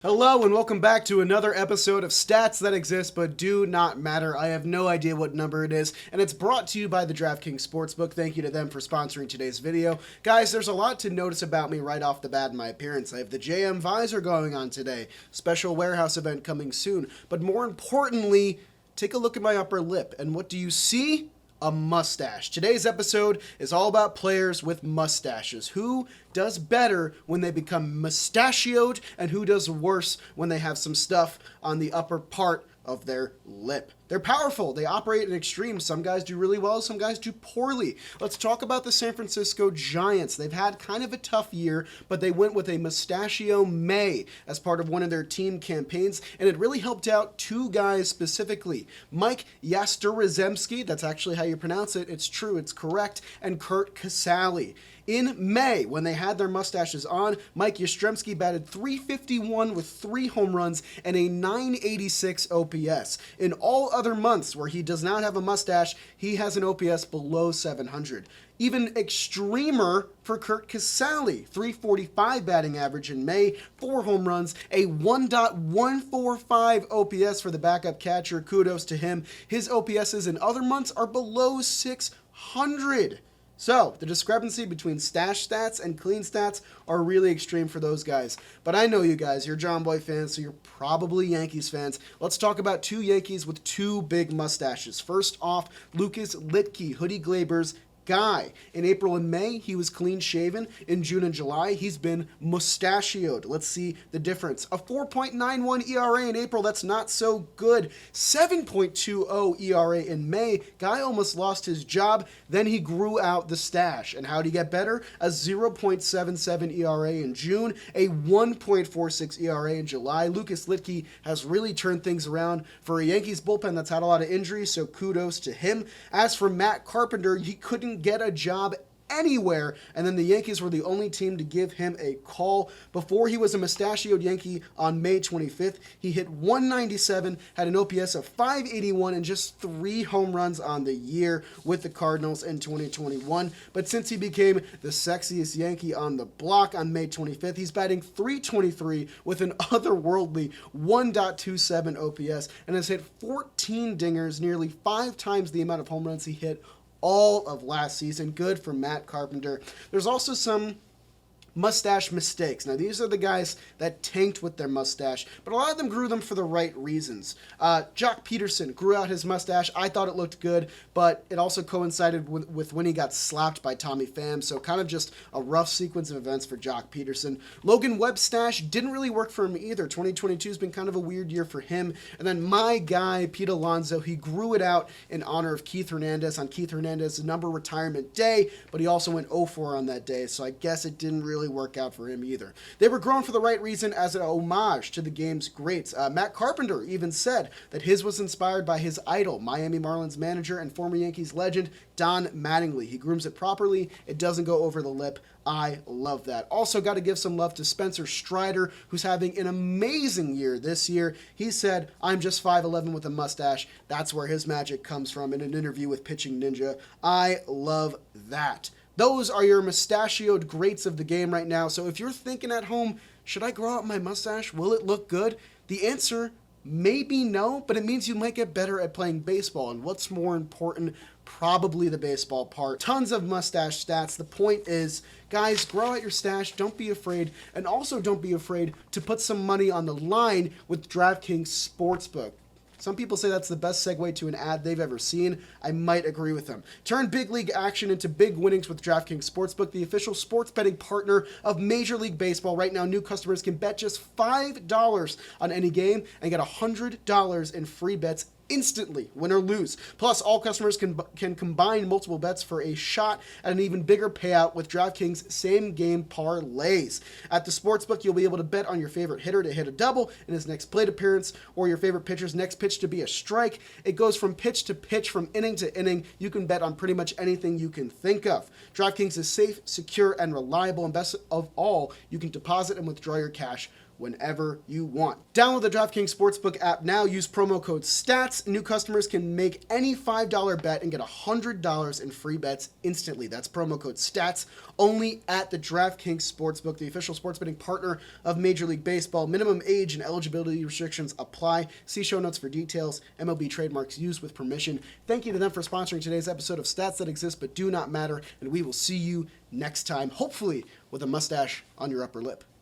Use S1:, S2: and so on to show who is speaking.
S1: Hello and welcome back to another episode of Stats That Exist But Do Not Matter. I have no idea what number it is, and it's brought to you by the DraftKings Sportsbook. Thank you to them for sponsoring today's video. Guys, there's a lot to notice about me right off the bat in my appearance. I have the JM Visor going on today, special warehouse event coming soon, but more importantly, take a look at my upper lip, and what do you see? A mustache. Today's episode is all about players with mustaches. Who does better when they become mustachioed, and who does worse when they have some stuff on the upper part of their lip. They're powerful. They operate in extremes. Some guys do really well, some guys do poorly. Let's talk about the San Francisco Giants. They've had kind of a tough year, but they went with a Mustachio May as part of one of their team campaigns, and it really helped out two guys specifically. Mike Yastrzemski, that's actually how you pronounce it. It's true, it's correct, and Curt Casali. In May, when they had their mustaches on, Mike Yastrzemski batted .351 with 3 home runs and a .986 OPS. In all other months where he does not have a mustache, he has an OPS below 700. Even extremer for Curt Casali, .345 batting average in May, 4 home runs, a .145 OPS for the backup catcher. Kudos to him. His OPSs in other months are below 600. So, the discrepancy between stash stats and clean stats are really extreme for those guys. But I know you guys, you're John Boy fans, so you're probably Yankees fans. Let's talk about two Yankees with two big mustaches. First off, Lucas Litke, Hoodie Glaber's guy. In April and May, he was clean-shaven. In June and July, he's been mustachioed. Let's see the difference. A 4.91 ERA in April, that's not so good. 7.20 ERA in May. Guy almost lost his job. Then he grew out the stash. And how'd he get better? A 0.77 ERA in June. A 1.46 ERA in July. Lucas Litke has really turned things around for a Yankees bullpen that's had a lot of injuries, so kudos to him. As for Matt Carpenter, he couldn't get a job anywhere, and then the Yankees were the only team to give him a call. Before he was a mustachioed Yankee on May 25th, he hit .197, had an OPS of .581, and just 3 home runs on the year with the Cardinals in 2021. But since he became the sexiest Yankee on the block on May 25th, he's batting .323 with an otherworldly 1.27 OPS, and has hit 14 dingers, nearly 5 times the amount of home runs he hit all of last season. Good for Matt Carpenter. There's also some mustache mistakes. Now, these are the guys that tanked with their mustache, but a lot of them grew them for the right reasons. Jock Peterson grew out his mustache. I thought it looked good, but it also coincided with when he got slapped by Tommy Pham, so kind of just a rough sequence of events for Jock Peterson. Logan Webb's stash didn't really work for him either. 2022 has been kind of a weird year for him. And then my guy, Pete Alonso, he grew it out in honor of Keith Hernandez on Keith Hernandez's number retirement day, but he also went 0-4 on that day, so I guess it didn't really work out for him either. They were grown for the right reason as an homage to the game's greats. Matt Carpenter even said that his was inspired by his idol, Miami Marlins manager and former Yankees legend, Don Mattingly. He grooms it properly. It doesn't go over the lip. I love that. Also got to give some love to Spencer Strider, who's having an amazing year this year. He said, "I'm just 5'11" with a mustache." That's where his magic comes from in an interview with Pitching Ninja. I love that. Those are your mustachioed greats of the game right now. So if you're thinking at home, should I grow out my mustache? Will it look good? The answer may be no, but it means you might get better at playing baseball. And what's more important? Probably the baseball part. Tons of mustache stats. The point is, guys, grow out your stash. Don't be afraid. And also don't be afraid to put some money on the line with DraftKings Sportsbook. Some people say that's the best segue to an ad they've ever seen. I might agree with them. Turn big league action into big winnings with DraftKings Sportsbook, the official sports betting partner of Major League Baseball. Right now, new customers can bet just $5 on any game and get $100 in free bets instantly, win or lose. Plus, all customers can combine multiple bets for a shot at an even bigger payout with DraftKings same-game parlays. At the Sportsbook, you'll be able to bet on your favorite hitter to hit a double in his next plate appearance, or your favorite pitcher's next pitch to be a strike. It goes from pitch to pitch, from inning to inning. You can bet on pretty much anything you can think of. DraftKings is safe, secure, and reliable, and best of all, you can deposit and withdraw your cash whenever you want. Download the DraftKings Sportsbook app now. Use promo code STATS. New customers can make any $5 bet and get $100 in free bets instantly. That's promo code STATS only at the DraftKings Sportsbook, the official sports betting partner of Major League Baseball. Minimum age and eligibility restrictions apply. See show notes for details. MLB trademarks used with permission. Thank you to them for sponsoring today's episode of Stats That Exist But Do Not Matter, and we will see you next time, hopefully with a mustache on your upper lip.